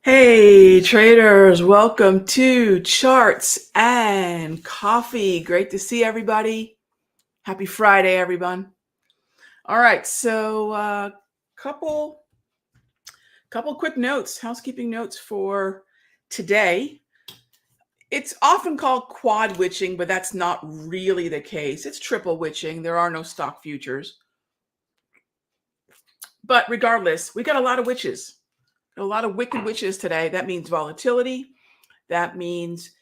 Hey traders, welcome to Charts and Coffee. Great to see everybody. Happy Friday, everyone. All right, so couple quick notes, housekeeping notes for today. It's often called quad witching, but that's not really the case. It's triple witching. There are no stock futures. But regardless, we got a lot of witches. A lot of wicked witches today. That means volatility. That means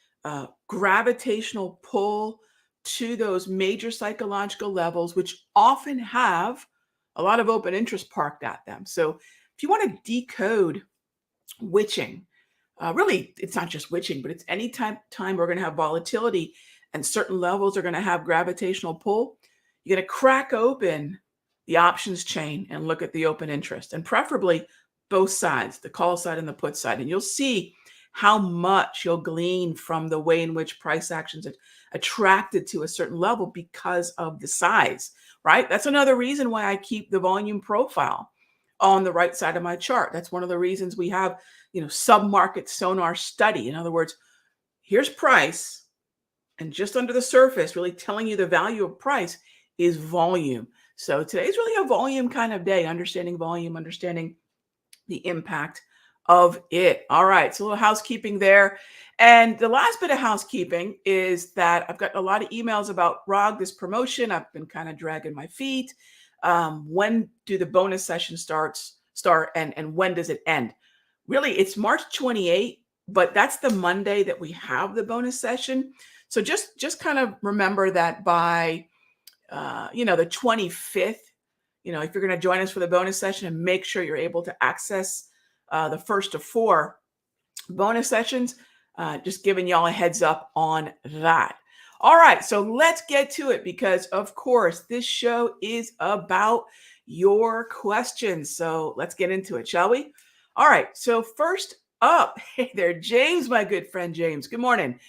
gravitational pull to those major psychological levels, which often have a lot of open interest parked at them. So if you want to decode witching, really, it's not just witching, but it's any time we're going to have volatility and certain levels are going to have gravitational pull, you're going to crack open the options chain and look at the open interest, and preferably both sides, the call side and the put side. And you'll see how much you'll glean from the way in which price actions are attracted to a certain level because of the size, right? That's another reason why I keep the volume profile on the right side of my chart. That's one of the reasons we have, sub-market sonar study. In other words, here's price, and just under the surface, really telling you the value of price is volume. So today's really a volume kind of day, understanding volume, understanding the impact of it. All right, so a little housekeeping there. And the last bit of housekeeping is that I've got a lot of emails about this promotion. I've been kind of dragging my feet. When do the bonus sessions start and when does it end? Really, it's March 28th, but that's the Monday that we have the bonus session. So just kind of remember that by the 25th, if you're going to join us for the bonus session, and make sure you're able to access the first of 4 bonus sessions. Just giving y'all a heads up on that. All right, so let's get to it, because of course this show is about your questions. So let's get into it, shall we? All right, so first up, hey there, James, my good friend James. Good morning.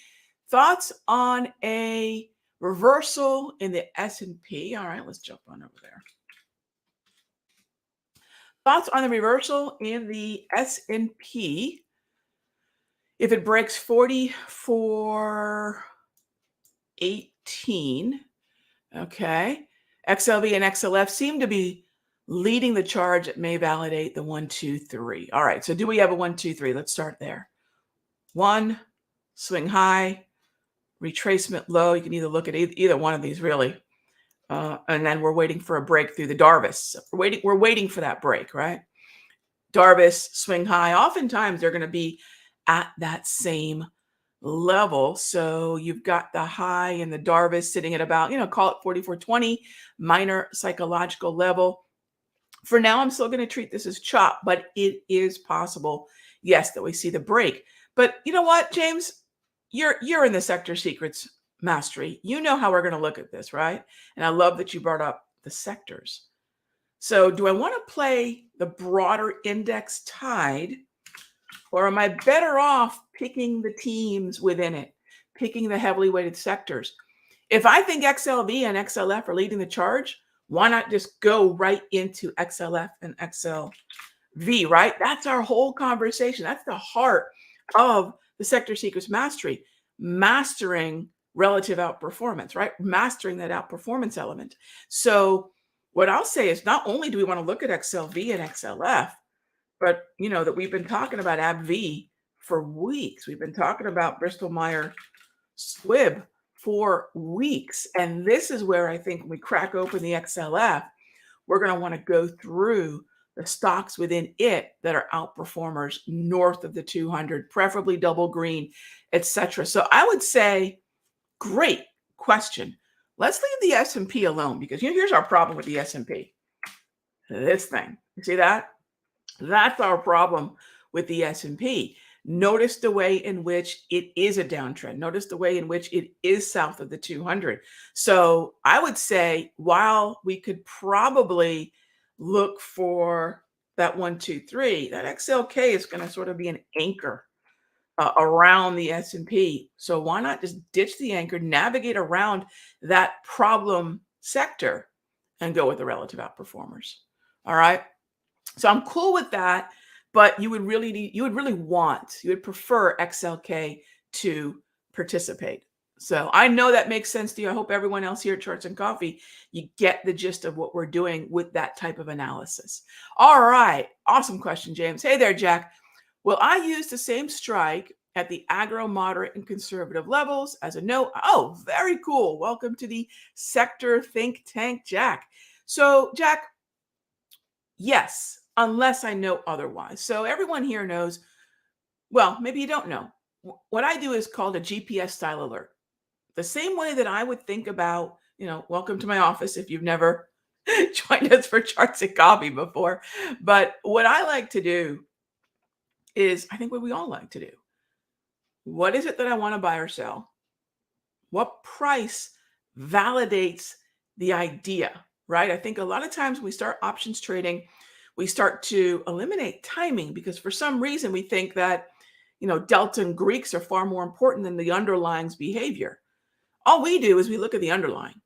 Thoughts on a reversal in the S&P? All right, let's jump on over there. Thoughts on the reversal in the S&P if it breaks 44.18. Okay. XLV and XLF seem to be leading the charge. It may validate the 1, 2, 3. All right. So do we have a 1, 2, 3? Let's start there. 1, swing high, retracement low. You can either look at either one of these, really. And then we're waiting for a break through the Darvis. We're waiting for that break, right? Darvis, swing high. Oftentimes they're going to be at that same level. So you've got the high and the Darvis sitting at about, call it 44.20, minor psychological level. For now, I'm still going to treat this as chop, but it is possible, yes, that we see the break. But you know what, James? You're in the sector secrets mastery. You know how we're going to look at this, right? And I love that you brought up the sectors. So do I want to play the broader index tide, or am I better off picking the teams within it, picking the heavily weighted sectors? If I think XLV and XLF are leading the charge, why not just go right into XLF and XLV, right? That's our whole conversation. That's the heart of the sector secrets mastery, mastering relative outperformance, right? Mastering that outperformance element. So what I'll say is, not only do we want to look at XLV and XLF, but that we've been talking about AbbVie for weeks. We've been talking about Bristol Myers Squibb for weeks. And this is where I think when we crack open the XLF, we're going to want to go through the stocks within it that are outperformers north of the 200, preferably double green, etc. So I would say, great question. Let's leave the S&P alone, because here's our problem with the S&P. This thing, you see that? That's our problem with the S&P. Notice the way in which it is a downtrend. Notice the way in which it is south of the 200. So I would say, while we could probably look for that 1, 2, 3, that XLK is going to sort of be an anchor around the S&P. So why not just ditch the anchor, navigate around that problem sector, and go with the relative outperformers? All right. So I'm cool with that. but you would you would prefer XLK to participate. So I know that makes sense to you. I hope everyone else here at Charts and Coffee, you get the gist of what we're doing with that type of analysis. All right. Awesome question, James. Hey there, Jack. Will I use the same strike at the agro, moderate, and conservative levels as a no? Oh, very cool. Welcome to the sector think tank, Jack. So, Jack, yes, unless I know otherwise. So everyone here knows, well, maybe you don't know. What I do is called a GPS style alert. The same way that I would think about, welcome to my office if you've never joined us for Charts and Coffee before. But what I like to do is, I think what we all like to do. What is it that I want to buy or sell? What price validates the idea, right? I think a lot of times when we start options trading, we start to eliminate timing because for some reason we think that, Delta and Greeks are far more important than the underlying's behavior. All we do is we look at the underlying.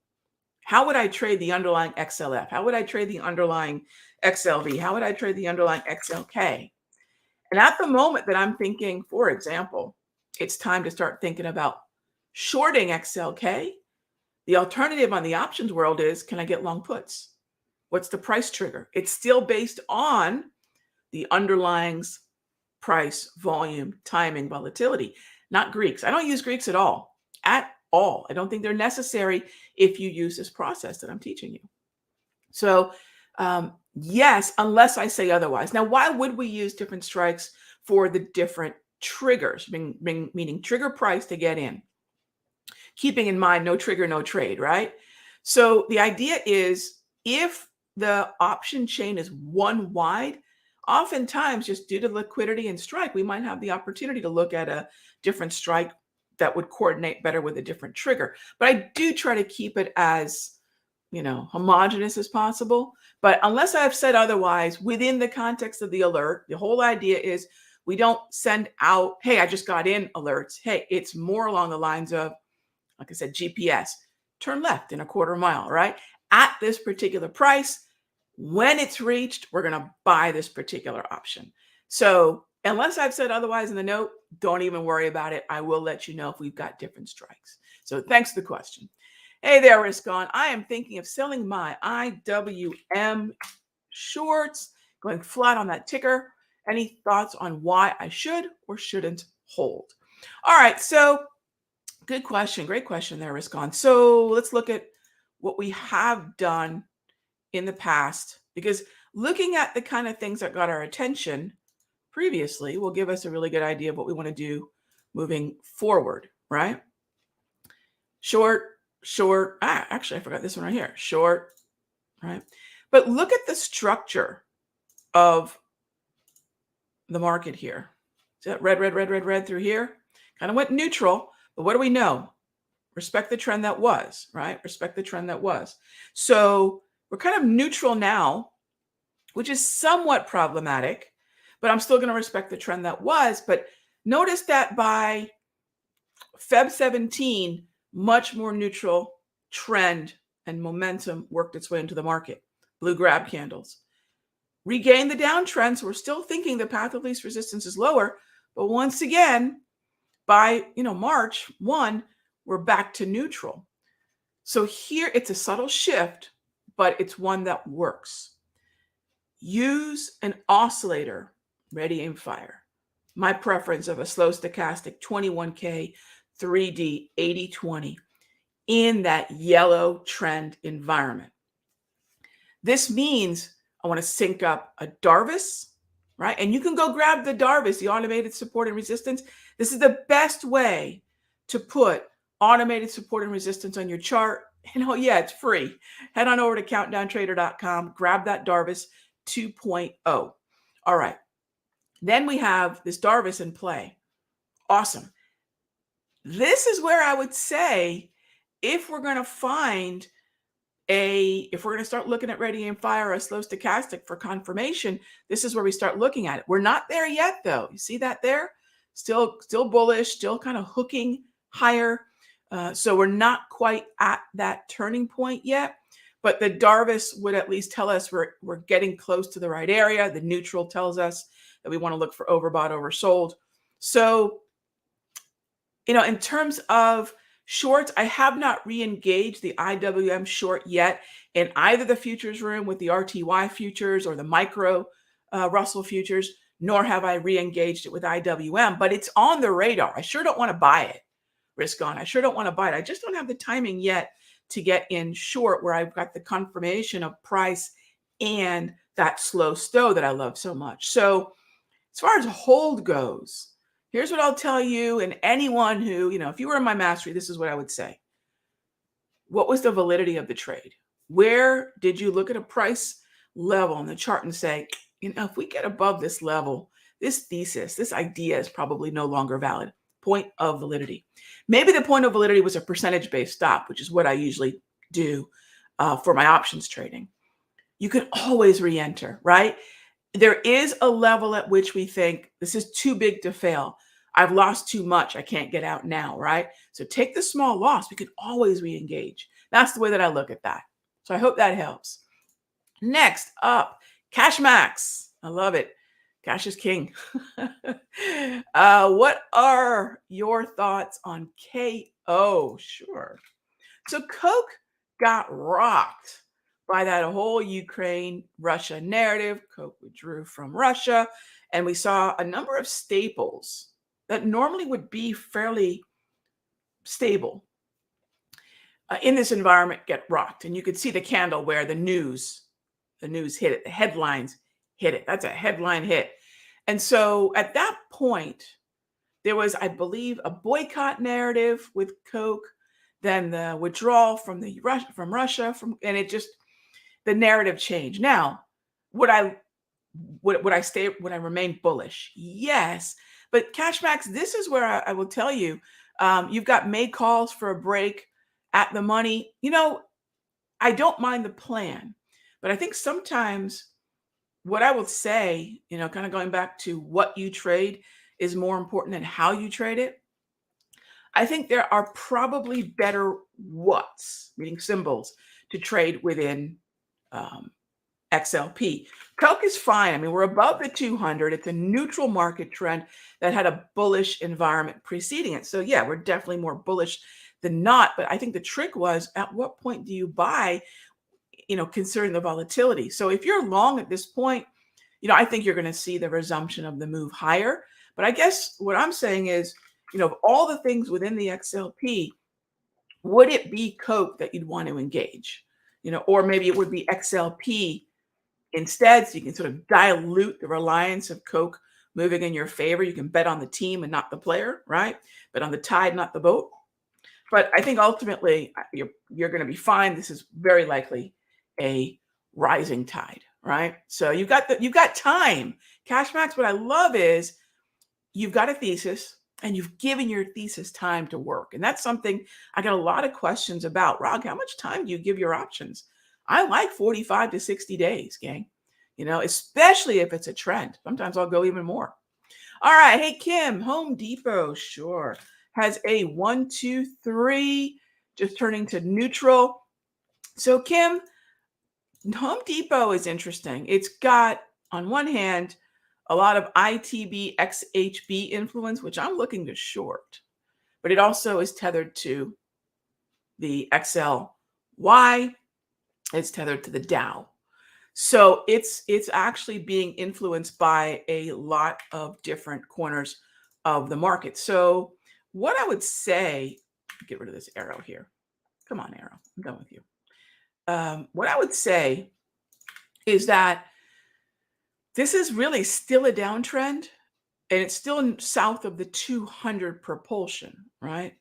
How would I trade the underlying XLF? How would I trade the underlying XLV? How would I trade the underlying XLK? And at the moment that I'm thinking, for example, it's time to start thinking about shorting XLK, the alternative on the options world is, can I get long puts? What's the price trigger? It's still based on the underlying's price, volume, timing, volatility, not Greeks. I don't use Greeks at all. At all. I don't think they're necessary if you use this process that I'm teaching you. So, yes, unless I say otherwise. Now, why would we use different strikes for the different triggers, meaning trigger price to get in? Keeping in mind, no trigger, no trade, right? So the idea is if the option chain is one wide, oftentimes just due to liquidity and strike, we might have the opportunity to look at a different strike that would coordinate better with a different trigger. But I do try to keep it as, homogeneous as possible. But unless I've said otherwise, within the context of the alert, the whole idea is we don't send out, hey, I just got in alerts. Hey, it's more along the lines of, like I said, GPS, turn left in a quarter mile, right? At this particular price, when it's reached, we're going to buy this particular option. So unless I've said otherwise in the note, don't even worry about it. I will let you know if we've got different strikes. So thanks for the question. Hey there, Risk On. I am thinking of selling my IWM shorts, going flat on that ticker. Any thoughts on why I should or shouldn't hold? All right, so good question. Great question there, Risk On. So let's look at what we have done in the past, because looking at the kind of things that got our attention previously will give us a really good idea of what we want to do moving forward, right? Short. Actually, I forgot this one right here. Short, right? But look at the structure of the market here. See that red through here? Kind of went neutral, but what do we know? Respect the trend that was, right? Respect the trend that was. So we're kind of neutral now, which is somewhat problematic, but I'm still going to respect the trend that was. But notice that by Feb 17, much more neutral trend and momentum worked its way into the market. Blue grab candles. Regain the downtrend. So we're still thinking the path of least resistance is lower. But once again, by March 1, we're back to neutral. So here it's a subtle shift, but it's one that works. Use an oscillator, ready, aim, fire. My preference of a slow stochastic 21K 3D 80/20 in that yellow trend environment. This means I want to sync up a Darvis, right? And you can go grab the Darvis, the automated support and resistance. This is the best way to put automated support and resistance on your chart. And oh yeah, it's free. Head on over to countdowntrader.com, grab that Darvis 2.0. All right. Then we have this Darvis in play. Awesome. This is where I would say if we're going to start looking at ready and fire, a slow stochastic for confirmation, this is where we start looking at it. We're not there yet though. You see that there? Still bullish, still kind of hooking higher. So we're not quite at that turning point yet, but the Darvis would at least tell us we're getting close to the right area. The neutral tells us that we want to look for overbought, oversold. So, in terms of shorts, I have not re-engaged the IWM short yet in either the futures room with the RTY futures or the micro Russell futures, nor have I re-engaged it with IWM, but it's on the radar. I sure don't want to buy it, risk on. I sure don't want to buy it. I just don't have the timing yet to get in short where I've got the confirmation of price and that slow stow that I love so much. So as far as hold goes, here's what I'll tell you, and anyone who, if you were in my mastery, this is what I would say. What was the validity of the trade? Where did you look at a price level on the chart and say, if we get above this level, this thesis, this idea is probably no longer valid? Point of validity. Maybe the point of validity was a percentage-based stop, which is what I usually do for my options trading. You can always re-enter, right? There is a level at which we think this is too big to fail. I've lost too much. I can't get out now, right? So take the small loss. We can always re-engage. That's the way that I look at that. So I hope that helps. Next up, Cash Max. I love it. Cash is king. What are your thoughts on KO? Sure. So Coke got rocked by that whole Ukraine-Russia narrative. Coke withdrew from Russia, and we saw a number of staples that normally would be fairly stable in this environment get rocked. And you could see the candle where the news hit it, the headlines hit it. That's a headline hit. And so at that point, there was, I believe, a boycott narrative with Coke, then the withdrawal from Russia, and it just, the narrative changed. Now, would I remain bullish? Yes. But Cashmax, this is where I will tell you, you've got made calls for a break at the money. I don't mind the plan, but I think sometimes what I will say, kind of going back to what you trade is more important than how you trade it. I think there are probably better whats, meaning symbols, to trade within XLP. Coke is fine. I mean, we're above the 200. It's a neutral market trend that had a bullish environment preceding it. So yeah, we're definitely more bullish than not. But I think the trick was, at what point do you buy, considering the volatility? So if you're long at this point, I think you're going to see the resumption of the move higher. But I guess what I'm saying is, of all the things within the XLP, would it be Coke that you'd want to engage? Or maybe it would be XLP instead, so you can sort of dilute the reliance of Coke moving in your favor. You can bet on the team and not the player, right? Bet on the tide, not the boat. But I think ultimately you're going to be fine. This is very likely a rising tide, right? So you've got time. Cashmax, what I love is you've got a thesis and you've given your thesis time to work. And that's something I got a lot of questions about. Rog, how much time do you give your options? I like 45 to 60 days, gang, especially if it's a trend. Sometimes I'll go even more. All right. Hey, Kim, Home Depot, sure, has a 1, 2, 3, just turning to neutral. So Kim, Home Depot is interesting. It's got, on one hand, a lot of ITB, XHB influence, which I'm looking to short, but it also is tethered to the XLY. It's tethered to the Dow. So it's actually being influenced by a lot of different corners of the market. So what I would say, get rid of this arrow here. Come on, arrow. I'm done with you. What I would say is that this is really still a downtrend, and it's still south of the 200 propulsion, right?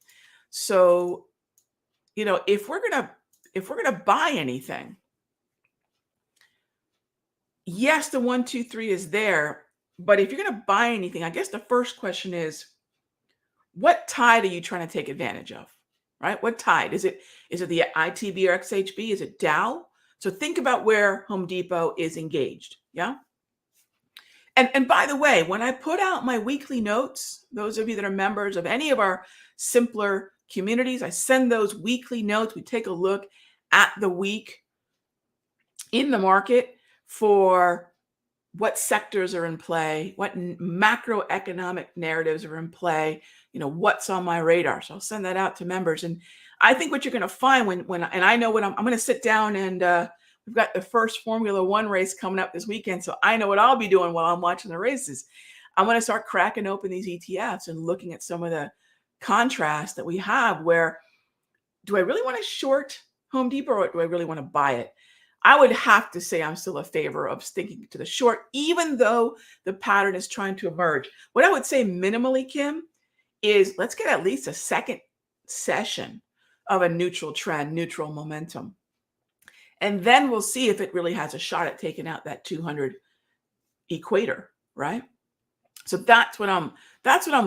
So, if we're gonna buy anything, yes, the 1, 2, 3 is there, but if you're gonna buy anything, I guess the first question is, what tide are you trying to take advantage of, right? What tide? Is it the ITB or XHB? Is it Dow? So think about where Home Depot is engaged, yeah? And by the way, when I put out my weekly notes, those of you that are members of any of our simpler communities, I send those weekly notes. We take a look at the week in the market for what sectors are in play, what macroeconomic narratives are in play, what's on my radar. So I'll send that out to members. And I think what you're going to find and I know what I'm going to sit down and we've got the first Formula One race coming up this weekend. So I know what I'll be doing while I'm watching the races. I'm going to start cracking open these ETFs and looking at some of the contrasts that we have where do I really want to short Home Depot or do I really want to buy it? I would have to say I'm still a favor of sticking to the short, even though the pattern is trying to emerge. What I would say minimally, Kim, is let's get at least a second session of a neutral trend, neutral momentum. And then we'll see if it really has a shot at taking out that 200 equator, right? So that's what I'm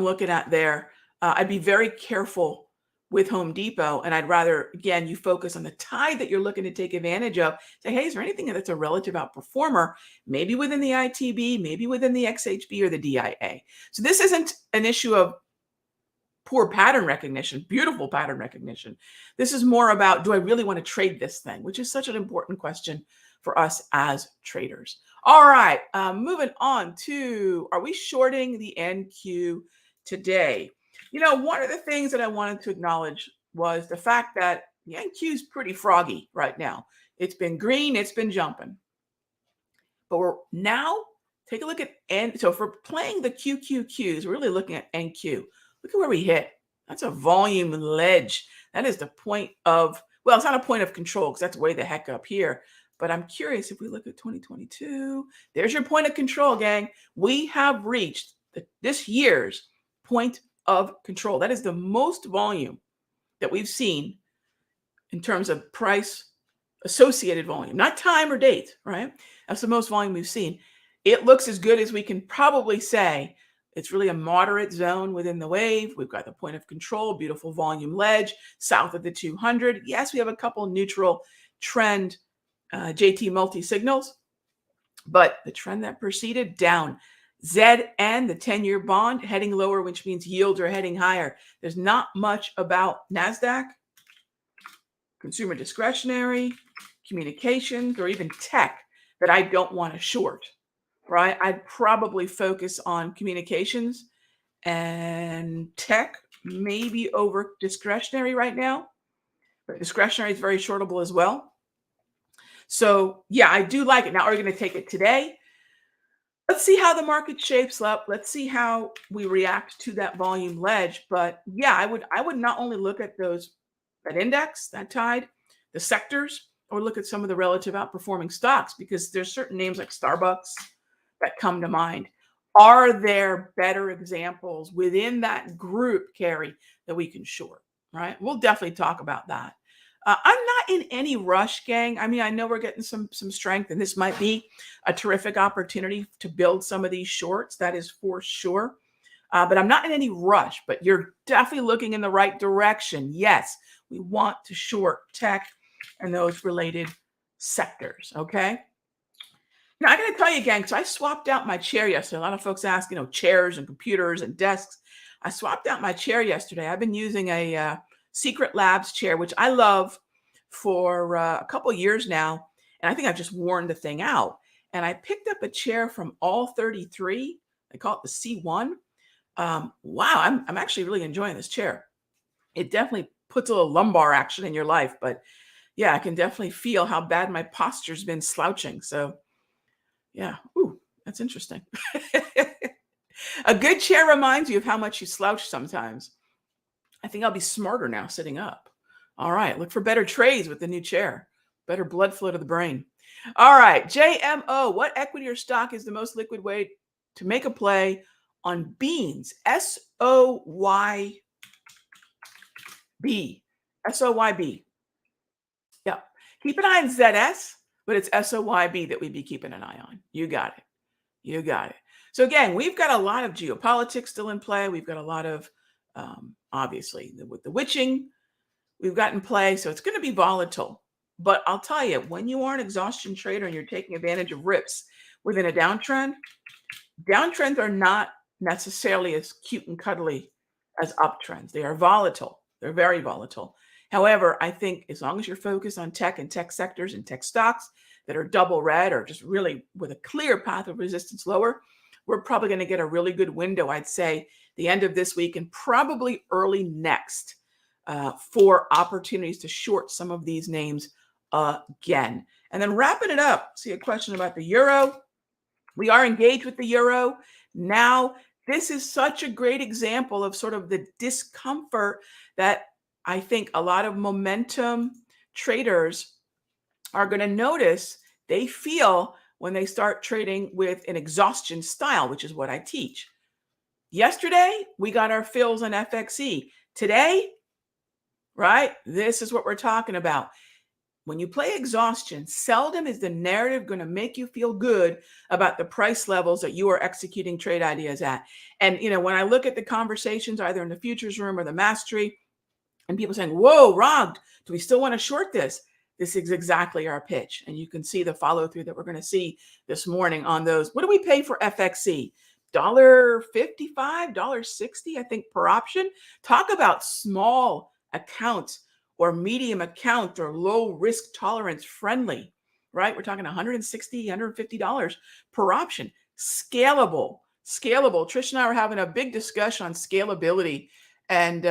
looking at there. I'd be very careful with Home Depot, and I'd rather, again, you focus on the tide that you're looking to take advantage of. Say, hey, is there anything that's a relative outperformer, maybe within the ITB, maybe within the XHB or the DIA? So this isn't an issue of poor pattern recognition, beautiful pattern recognition. This is more about, do I really want to trade this thing, which is such an important question for us as traders. All right, moving on to, are we shorting the NQ today? One of the things that I wanted to acknowledge was the fact that the NQ is pretty froggy right now. It's been green, it's been jumping. But we're now, take a look at N. So if we're playing the QQQs, we're really looking at NQ. Look at where we hit. That's a volume ledge. That is the point of, well, it's not a point of control because that's way the heck up here. But I'm curious if we look at 2022, there's your point of control, gang. We have reached this year's point of control. That is the most volume that we've seen in terms of price associated volume, not time or date, right? That's the most volume we've seen. It looks as good as we can probably say. It's really a moderate zone within the wave. We've got the point of control, beautiful volume ledge south of the 200. Yes, we have a couple neutral trend JT multi signals, but the trend that preceded down. ZN, the 10-year bond, heading lower, which means yields are heading higher. There's not much about Nasdaq, consumer discretionary, communications, or even tech that I don't want to short, right? I'd probably focus on communications and tech, maybe over discretionary right now, but discretionary is very shortable as well. So yeah, I do like it. Now, are we going to take it today? Let's see how the market shapes up. Let's see how we react to that volume ledge. But yeah, I would not only look at that index, that tide, the sectors, or look at some of the relative outperforming stocks, because there's certain names like Starbucks that come to mind. Are there better examples within that group, Carrie, that we can short, right? We'll definitely talk about that. I'm not in any rush, gang. I mean, I know we're getting some strength, and this might be a terrific opportunity to build some of these shorts. That is for sure. But I'm not in any rush, but you're definitely looking in the right direction. Yes, we want to short tech and those related sectors, okay? Now, I got to tell you, gang, so I swapped out my chair yesterday. A lot of folks ask, chairs and computers and desks. I swapped out my chair yesterday. I've been using a Secret Labs chair, which I love, for a couple years now. And I think I've just worn the thing out. And I picked up a chair from All 33. They call it the C1. Wow, I'm actually really enjoying this chair. It definitely puts a little lumbar action in your life. But yeah, I can definitely feel how bad my posture's been slouching. So yeah, ooh, that's interesting. A good chair reminds you of how much you slouch sometimes. I think I'll be smarter now sitting up. All right, look for better trades with the new chair, better blood flow to the brain. All right, JMO, what equity or stock is the most liquid way to make a play on beans? SOYB. SOYB. Yeah. Keep an eye on ZS, but it's SOYB that we'd be keeping an eye on. You got it. You got it. So again, we've got a lot of geopolitics still in play. We've got a lot of, obviously, with the witching we've got in play. So it's going to be volatile. But I'll tell you, when you are an exhaustion trader and you're taking advantage of rips within a downtrend, downtrends are not necessarily as cute and cuddly as uptrends. They are volatile. They're very volatile. However, I think as long as you're focused on tech and tech sectors and tech stocks, that are double red or just really with a clear path of resistance lower, we're probably going to get a really good window, I'd say, the end of this week and probably early next for opportunities to short some of these names again. And then wrapping it up, see a question about the euro. We are engaged with the euro. Now, this is such a great example of sort of the discomfort that I think a lot of momentum traders are going to notice they feel when they start trading with an exhaustion style, which is what I teach. Yesterday, we got our fills on FXE. Today, right, this is what we're talking about. When you play exhaustion, seldom is the narrative going to make you feel good about the price levels that you are executing trade ideas at. And, when I look at the conversations, either in the futures room or the mastery, and people saying, whoa, Rog, do we still want to short this? This is exactly our pitch. And you can see the follow through that we're going to see this morning on those. What do we pay for FXE? $1.55, $1.60, I think, per option. Talk about small accounts or medium account or low risk tolerance friendly, right? We're talking $160, $150 per option. Scalable. Trish and I were having a big discussion on scalability and,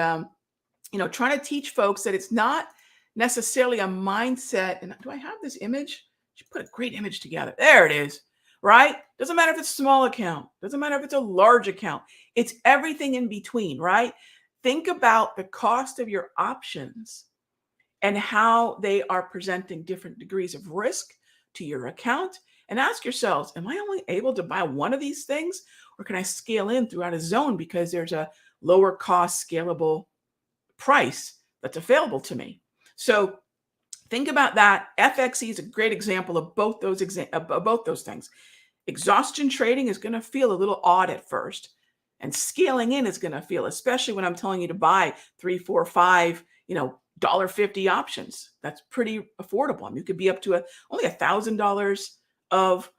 trying to teach folks that it's not necessarily a mindset. And do I have this image? She put a great image together. There it is, right? Doesn't matter if it's a small account. Doesn't matter if it's a large account. It's everything in between, right? Think about the cost of your options and how they are presenting different degrees of risk to your account. And ask yourselves, am I only able to buy one of these things? Or can I scale in throughout a zone because there's a lower cost scalable price that's available to me? So think about that. FXE is a great example of both those things. Exhaustion trading is going to feel a little odd at first, and scaling in is going to feel, especially when I'm telling you to buy 3, 4, 5, $1.50 options. That's pretty affordable. I mean, you could be up to only $1,000 of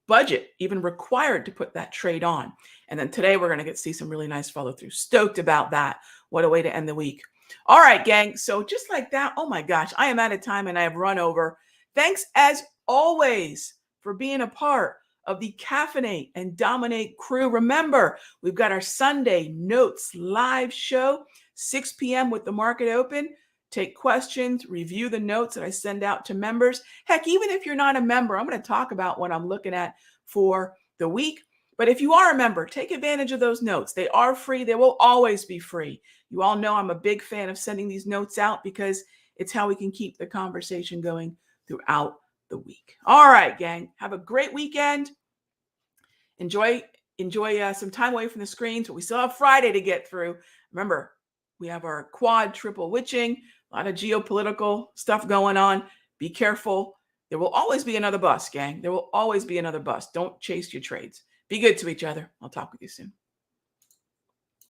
budget even required to put that trade on. And then today we're going to see some really nice follow through. Stoked about that. What a way to end the week. All right, gang. So just like that, oh my gosh, I am out of time and I have run over. Thanks as always for being a part of the Caffeinate and Dominate crew. Remember, we've got our Sunday Notes live show, 6 p.m. with the market open. Take questions, review the notes that I send out to members. Heck, even if you're not a member, I'm going to talk about what I'm looking at for the week. But if you are a member, take advantage of those notes. They are free. They will always be free. You all know I'm a big fan of sending these notes out because it's how we can keep the conversation going throughout the week. All right, gang. Have a great weekend. Enjoy some time away from the screens, but we still have Friday to get through. Remember, we have our quad triple witching, a lot of geopolitical stuff going on. Be careful. There will always be another bust, gang. There will always be another bust. Don't chase your trades. Be good to each other. I'll talk with you soon.